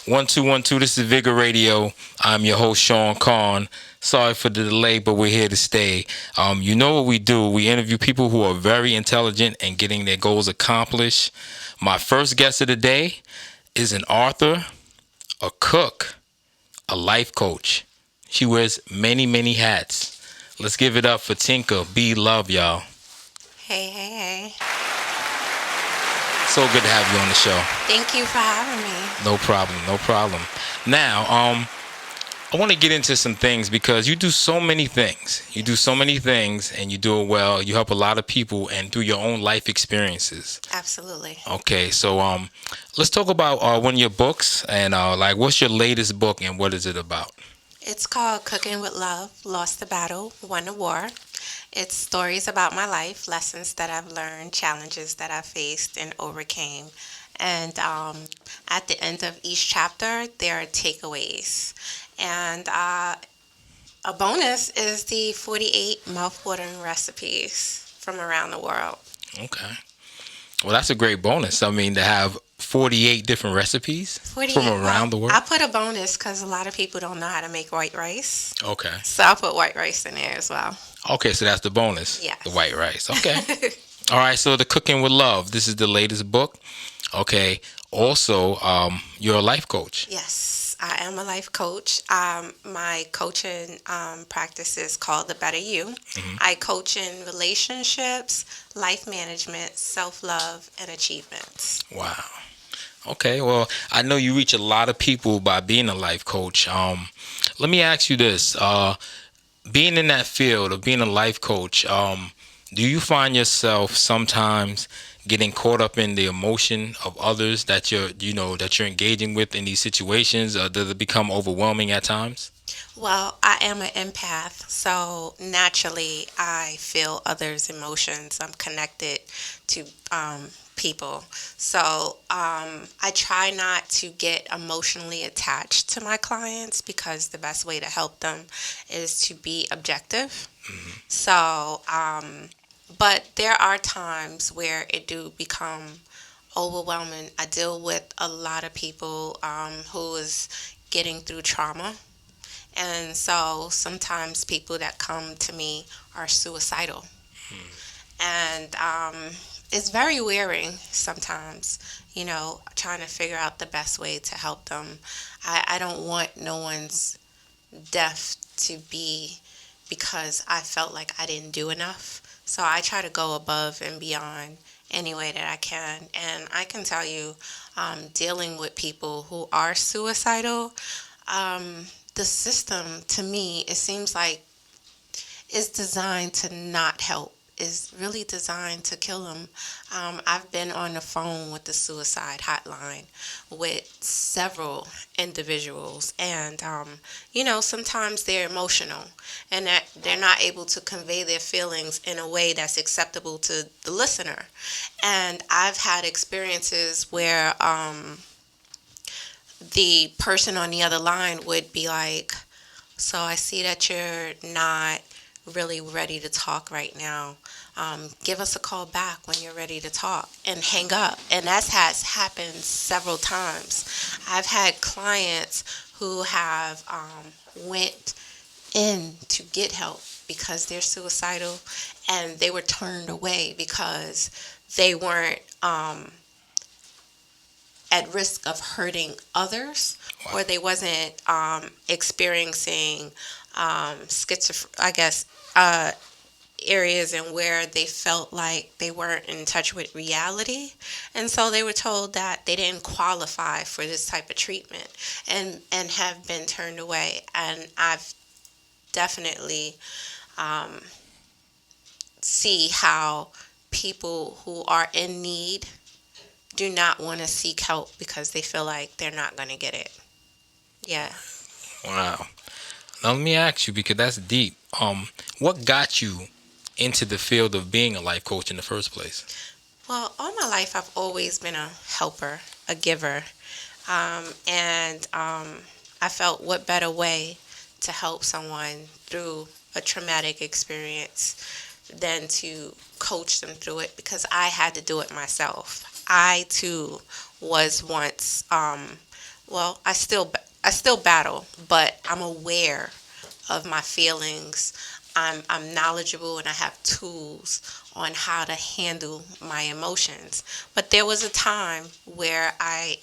1212. This is VIGGA Radio. I'm your host, Sean Conn. Sorry for the delay, but we're here to stay. You know what we do. We interview people who are very intelligent and getting their goals accomplished. My first guest of the day is an author, a cook, a life coach. She wears many, many hats. Let's give it up for Tinika B Love, y'all. Hey, hey, hey. So good to have you on the show. Thank you for having me. No problem, no problem. Now, I want to get into some things because you do so many things. You do so many things and you do it well. You help a lot of people and through your own life experiences. Absolutely. Okay, so let's talk about one of your books and what's your latest book and what is it about? It's called Cooking with Love, Lost the Battle, Won the War. It's stories about my life, lessons that I've learned, challenges that I faced and overcame. And at the end of each chapter, there are takeaways. And a bonus is the 48 mouthwatering recipes from around the world. Okay. Well, that's a great bonus. I mean, to have 48 different recipes 48, from around the world. I put a bonus because a lot of people don't know how to make white rice. Okay. So I'll put white rice in there as well. Okay, so that's the bonus. Yes. The white rice. Okay. All right, so the Cooking with Love. This is the latest book. Okay. Also, you're a life coach. Yes, I am a life coach. My coaching practice is called The Better You. Mm-hmm. I coach in relationships, life management, self-love, and achievements. Wow. Okay, well, I know you reach a lot of people by being a life coach. Let me ask you this. Being in that field of being a life coach, do you find yourself sometimes getting caught up in the emotion of others that you're engaging with in these situations? Does it become overwhelming at times? Well, I am an empath, so naturally I feel others' emotions. I'm connected to people. So I try not to get emotionally attached to my clients because the best way to help them is to be objective. Mm-hmm. So, but there are times where it do become overwhelming. I deal with a lot of people who is getting through trauma. And so sometimes people that come to me are suicidal. And it's very wearing sometimes, trying to figure out the best way to help them. I don't want no one's death to be because I felt like I didn't do enough. So I try to go above and beyond any way that I can. And I can tell you, dealing with people who are suicidal, the system, to me, it seems like is designed to not help, is really designed to kill them. I've been on the phone with the suicide hotline with several individuals, and, sometimes they're emotional and that they're not able to convey their feelings in a way that's acceptable to the listener. And I've had experiences where the person on the other line would be like, so I see that you're not really ready to talk right now. Give us a call back when you're ready to talk, and hang up. And that has happened several times. I've had clients who have went in to get help because they're suicidal, and they were turned away because they weren't at risk of hurting others. Wow. Or they wasn't experiencing areas in where they felt like they weren't in touch with reality. And so they were told that they didn't qualify for this type of treatment and have been turned away. And I've definitely see how people who are in need do not want to seek help because they feel like they're not going to get it. Yeah. Wow. Now let me ask you, because that's deep. What got you into the field of being a life coach in the first place? Well, all my life I've always been a helper, a giver. And I felt what better way to help someone through a traumatic experience than to coach them through it, because I had to do it myself. I, too, was once well, I still battle, but I'm aware of my feelings. I'm knowledgeable and I have tools on how to handle my emotions. But there was a time where I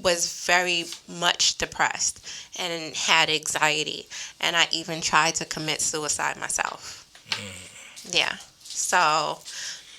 was very much depressed and had anxiety, and I even tried to commit suicide myself. Yeah. So,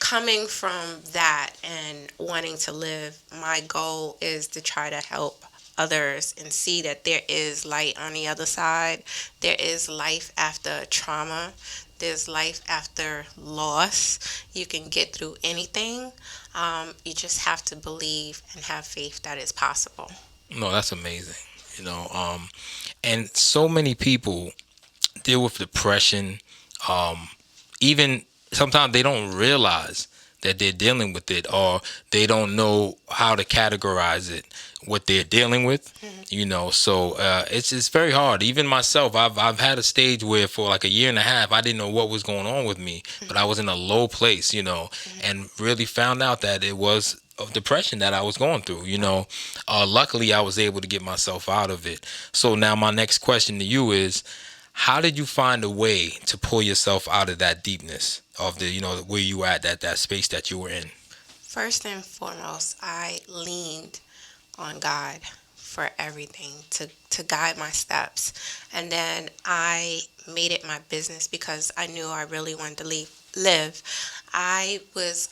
coming from that and wanting to live, my goal is to try to help others and see that there is light on the other side. There is life after trauma. There's life after loss. You can get through anything. You just have to believe and have faith that it's possible. No, that's amazing. You know, and so many people deal with depression. Even sometimes they don't realize that they're dealing with it, or they don't know how to categorize it, what they're dealing with. So it's very hard. Even myself, I've had a stage where for like a year and a half I didn't know what was going on with me, but I was in a low place, and really found out that it was of depression that I was going through. Luckily I was able to get myself out of it. So now my next question to you is, how did you find a way to pull yourself out of that deepness of the, where you at, that space that you were in? First and foremost, I leaned on God for everything to guide my steps. And then I made it my business because I knew I really wanted to live. I was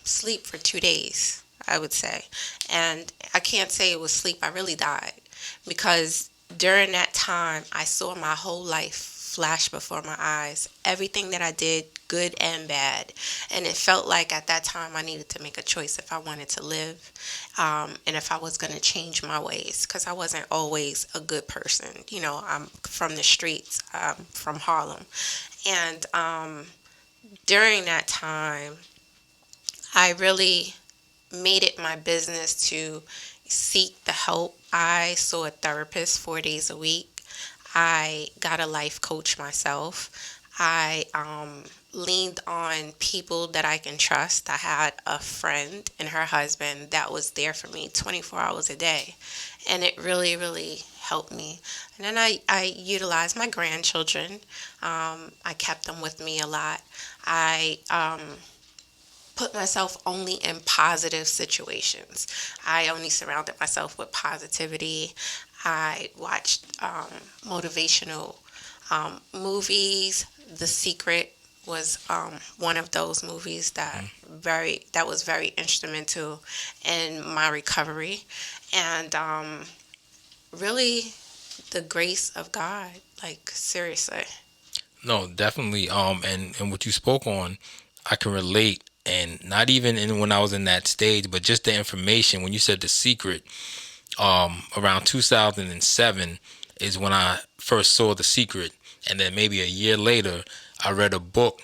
asleep for 2 days, I would say. And I can't say it was sleep. I really died because during that time, I saw my whole life flash before my eyes. Everything that I did, good and bad. And it felt like at that time I needed to make a choice if I wanted to live, and if I was going to change my ways, because I wasn't always a good person. I'm from the streets, from Harlem. And during that time, I really made it my business to seek the help. I saw a therapist 4 days a week. I got a life coach myself. I leaned on people that I can trust. I had a friend and her husband that was there for me 24 hours a day. And it really, really helped me. And then I utilized my grandchildren. I kept them with me a lot. I put myself only in positive situations. I only surrounded myself with positivity. I watched motivational movies. The Secret was one of those movies that was very instrumental in my recovery, and really the grace of God. Like, seriously. No, definitely. And what you spoke on, I can relate. And not even when I was in that stage, but just the information. When you said The Secret, around 2007 is when I first saw The Secret, and then maybe a year later, I read a book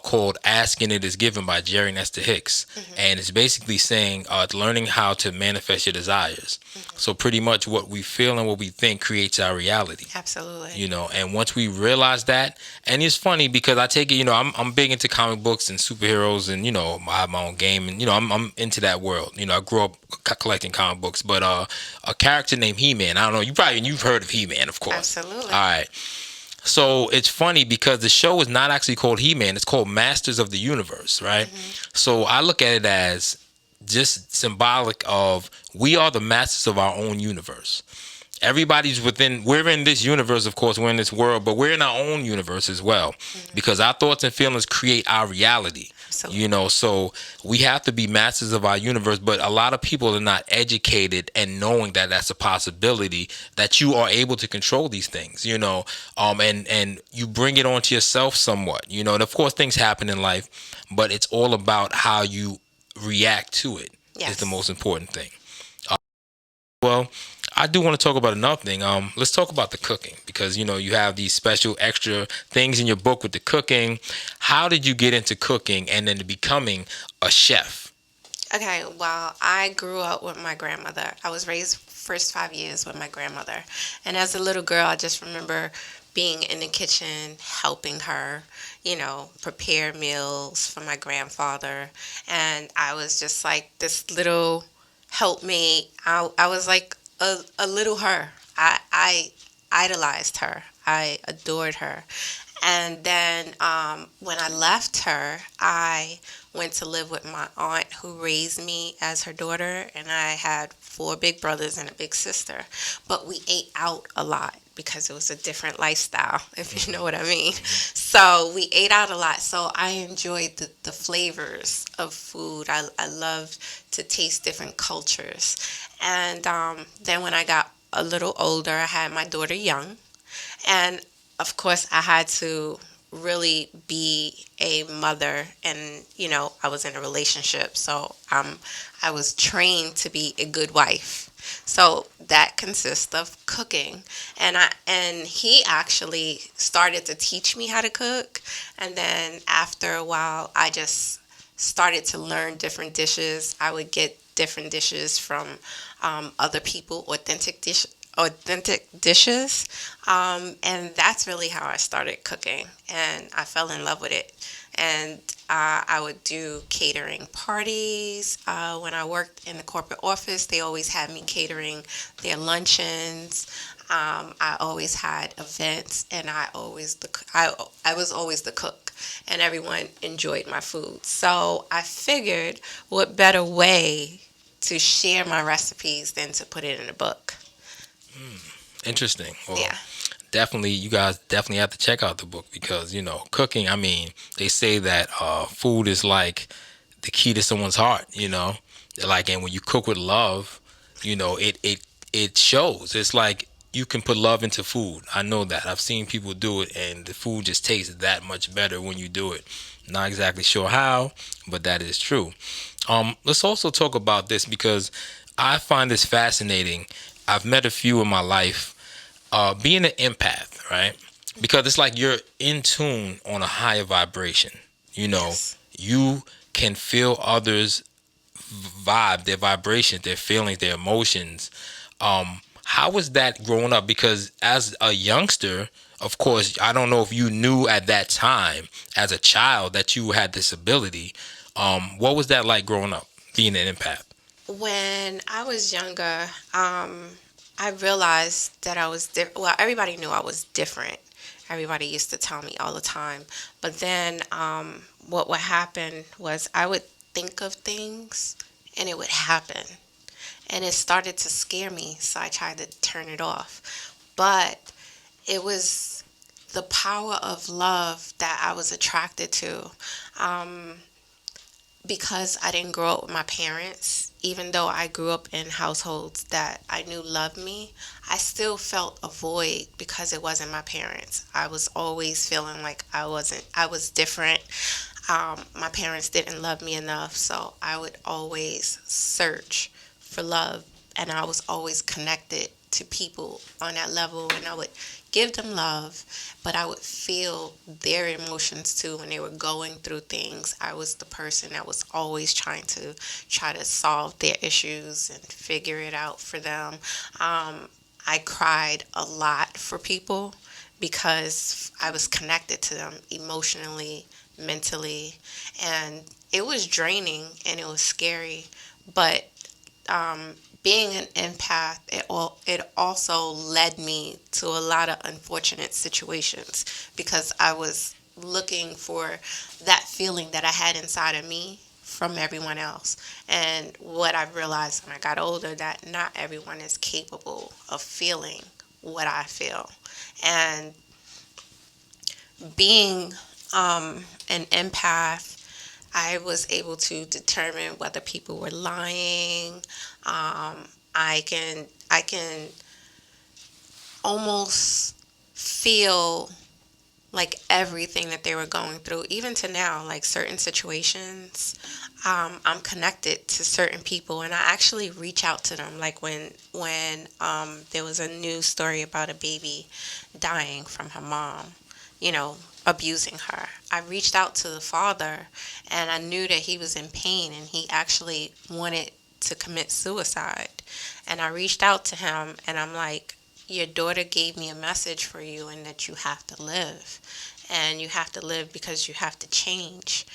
called "Asking It Is Given" by Jerry Nestor Hicks, and it's basically saying learning how to manifest your desires. So pretty much what we feel and what we think creates our reality. Absolutely. And once we realize that, and it's funny because I take it, I'm big into comic books and superheroes, and I have my own game, and I'm into that world. I grew up collecting comic books, but a character named He-Man, I don't know, you've heard of He-Man, of course. Absolutely. All right. So it's funny because the show is not actually called He-Man, it's called Masters of the Universe, right? So I look at it as just symbolic of we are the masters of our own universe. We're in this universe, of course, we're in this world, but we're in our own universe as well, because our thoughts and feelings create our reality. Absolutely. So we have to be masters of our universe, but a lot of people are not educated and knowing that that's a possibility, that you are able to control these things, and you bring it onto yourself somewhat, and of course things happen in life, but it's all about how you react to it. Yes. Is the most important thing. Well, I do want to talk about another thing. Let's talk about the cooking, because you have these special extra things in your book with the cooking. How did you get into cooking and then becoming a chef? Okay, well, I grew up with my grandmother. I was raised first 5 years with my grandmother. And as a little girl, I just remember being in the kitchen, helping her, prepare meals for my grandfather. And I was just like this little helped me. I was like a little her. I idolized her. I adored her. And then when I left her, I went to live with my aunt who raised me as her daughter, and I had four big brothers and a big sister. But we ate out a lot because it was a different lifestyle, if you know what I mean. So we ate out a lot. So I enjoyed the flavors of food. I loved to taste different cultures. And then when I got a little older, I had my daughter young. And of course, I had to really be a mother, and I was in a relationship, so I was trained to be a good wife. So that consists of cooking, and he actually started to teach me how to cook, and then after a while, I just started to learn different dishes. I would get different dishes from other people, authentic dishes, and that's really how I started cooking, and I fell in love with it. And I would do catering parties. When I worked in the corporate office, they always had me catering their luncheons. I always had events, and I was always the cook, and everyone enjoyed my food. So I figured, what better way to share my recipes than to put it in a book? Interesting. Well, Yeah. definitely, you guys definitely have to check out the book because cooking. I mean, they say that food is like the key to someone's heart. Like, and when you cook with love, it shows. It's like you can put love into food. I know that. I've seen people do it, and the food just tastes that much better when you do it. Not exactly sure how, but that is true. Let's also talk about this because I find this fascinating. I've met a few in my life, being an empath, right? Because it's like you're in tune on a higher vibration. Yes. You can feel others' vibe, their vibrations, their feelings, their emotions. How was that growing up? Because as a youngster, of course, I don't know if you knew at that time as a child that you had this ability. What was that like growing up, being an empath? When I was younger, I realized that I was different. Well, everybody knew I was different. Everybody used to tell me all the time. But then what would happen was I would think of things and it would happen. And it started to scare me, so I tried to turn it off. But it was the power of love that I was attracted to. Um, because I didn't grow up with my parents, even though I grew up in households that I knew loved me, I still felt a void because it wasn't my parents. I was always feeling like I was different. My parents didn't love me enough, so I would always search for love, and I was always connected to people on that level, and I would give them love, but I would feel their emotions too when they were going through things. I was the person that was always try to solve their issues and figure it out for them. I cried a lot for people because I was connected to them emotionally, mentally, and it was draining and it was scary. But being an empath, it also led me to a lot of unfortunate situations because I was looking for that feeling that I had inside of me from everyone else. And what I realized when I got older, that not everyone is capable of feeling what I feel. And being an empath, I was able to determine whether people were lying. I can almost feel like everything that they were going through, even to now, like certain situations. I'm connected to certain people, and I actually reach out to them. Like when there was a news story about a baby dying from her mom, you know, abusing her. I reached out to the father, and I knew that he was in pain, and he actually wanted to commit suicide. And I reached out to him, and I'm like, your daughter gave me a message for you, and that you have to live. And you have to live because you have to change.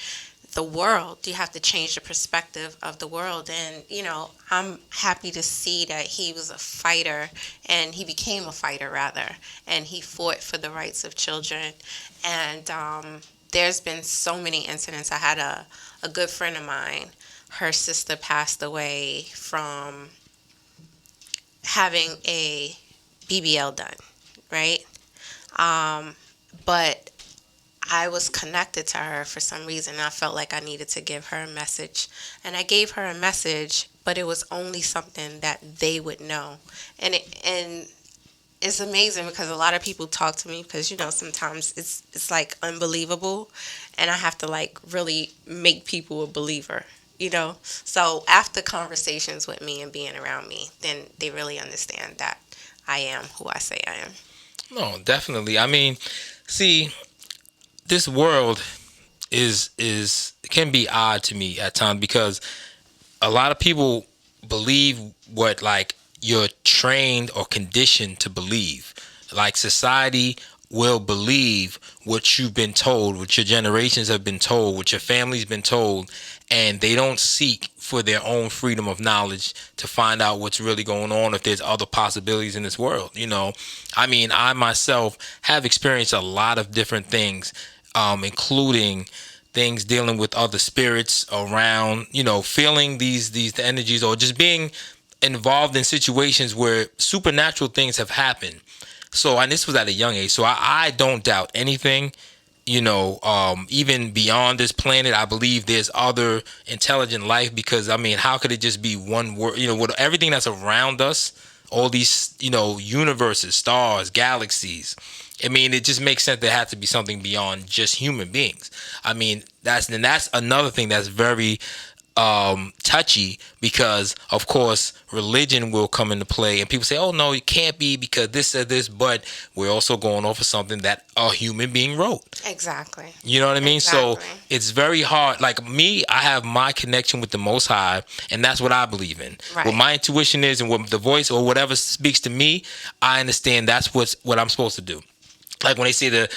the world. You have to change the perspective of the world. And, I'm happy to see that he was a fighter, and he became a fighter, rather, and he fought for the rights of children. And there's been so many incidents. I had a good friend of mine, her sister passed away from having a BBL done, right? But I was connected to her for some reason. I felt like I needed to give her a message. And I gave her a message, but it was only something that they would know. And it's amazing because a lot of people talk to me because, sometimes it's like unbelievable. And I have to like really make people a believer. So after conversations with me and being around me, then they really understand that I am who I say I am. No, definitely. I mean, see, this world is can be odd to me at times because a lot of people believe what like you're trained or conditioned to believe. Like society will believe what you've been told, what your generations have been told, what your family's been told, and they don't seek for their own freedom of knowledge to find out what's really going on, if there's other possibilities in this world. I mean, I myself have experienced a lot of different things, including things dealing with other spirits around, feeling these energies, or just being involved in situations where supernatural things have happened. So, and this was at a young age. So I don't doubt anything, even beyond this planet. I believe there's other intelligent life because, I mean, how could it just be one word, with everything that's around us, all these, universes, stars, galaxies. I mean, it just makes sense there has to be something beyond just human beings. I mean, that's another thing that's very touchy because, of course, religion will come into play and people say, oh, no, it can't be because this said this, but we're also going off of something that a human being wrote. Exactly. You know what I mean? Exactly. So it's very hard. Like me, I have my connection with the Most High, and that's what I believe in. Right. What my intuition is and what the voice or whatever speaks to me, I understand that's what I'm supposed to do. Like when they say the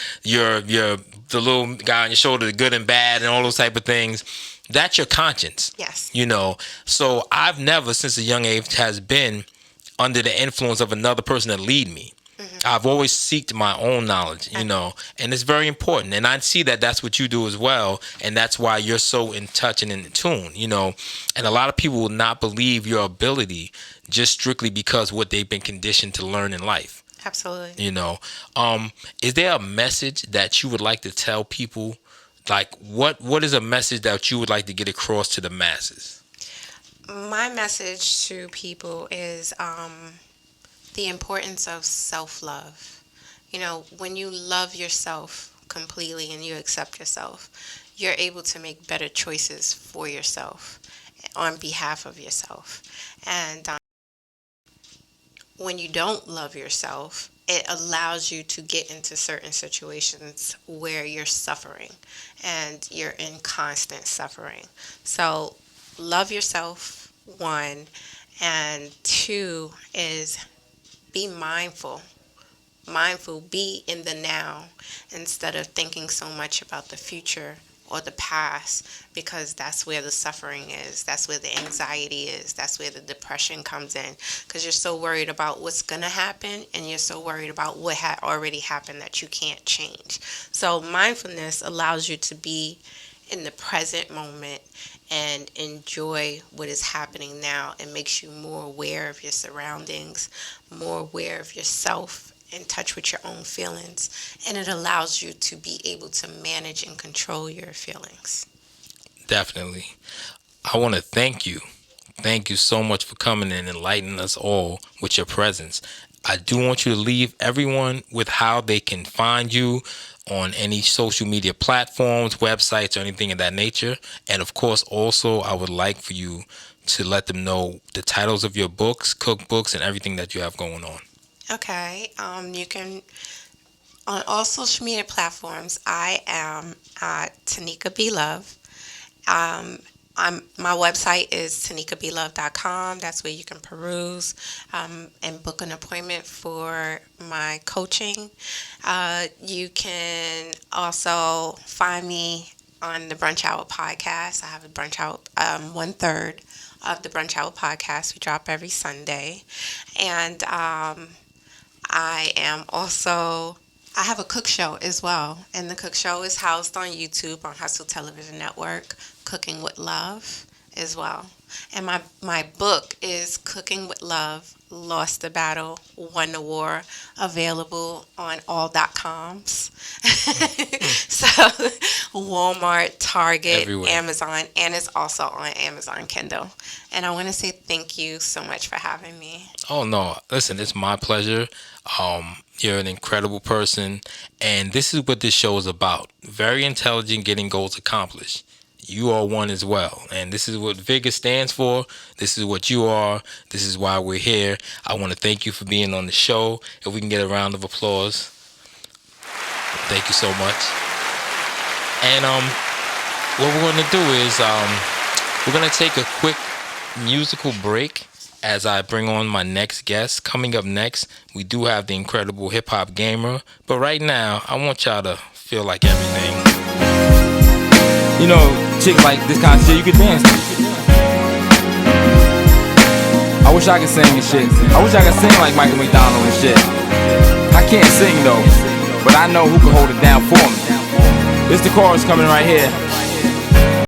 little guy on your shoulder, the good and bad and all those type of things, that's your conscience. Yes. So I've never since a young age has been under the influence of another person to lead me. Mm-hmm. I've always sought my own knowledge, and it's very important. And I see that that's what you do as well, and that's why you're so in touch and in tune, And a lot of people will not believe your ability just strictly because what they've been conditioned to learn in life. Absolutely. Is there a message that you would like to tell people? Like, what is a message that you would like to get across to the masses? My message to people is the importance of self-love. When you love yourself completely and you accept yourself, you're able to make better choices for yourself on behalf of yourself. And when you don't love yourself, it allows you to get into certain situations where you're suffering and you're in constant suffering. So love yourself, one, and two is be mindful. Be in the now instead of thinking so much about the future or the past, because that's where the suffering is. That's where the anxiety is. That's where the depression comes in, because you're so worried about what's going to happen and you're so worried about what had already happened that you can't change. So mindfulness allows you to be in the present moment and enjoy what is happening now, and makes you more aware of your surroundings, more aware of yourself, in touch with your own feelings, and it allows you to be able to manage and control your feelings. Definitely. I want to thank you. Thank you so much for coming and enlightening us all with your presence. I do want you to leave everyone with how they can find you on any social media platforms, websites, or anything of that nature. And of course, also, I would like for you to let them know the titles of your books, cookbooks, and everything that you have going on. Okay. You can, on all social media platforms, I am Tinika B Love. My website is TinikaBLove.com. That's where you can peruse and book an appointment for my coaching. You can also find me on the Brunch Hour podcast. I have a Brunch Hour, 1/3 of the Brunch Hour podcast. We drop every Sunday. And I have a cook show as well. And the cook show is housed on YouTube on Hustle Television Network, Cooking with Love as well. And my book is Cooking with Love, Lost the Battle, Won the War, available on all.coms. So Walmart, Target, everywhere. Amazon, and it's also on Amazon Kindle. And I want to say thank you so much for having me. Oh, no. Listen, it's my pleasure. You're an incredible person, and this is what this show is about. Very intelligent, getting goals accomplished. You are one as well, and this is what VIGGA stands for. This is what you are. This is why we're here. I want to thank you for being on the show. If we can get a round of applause. Thank you so much. And what we're going to do is we're going to take a quick musical break as I bring on my next guest. Coming up next, we do have the incredible hip-hop gamer. But right now, I want y'all to feel like everything. You know, chicks like this kind of shit, you can dance to. I wish I could sing and shit. I wish I could sing like Michael McDonald and shit. I can't sing though, but I know who can hold it down for me. This the chorus coming right here.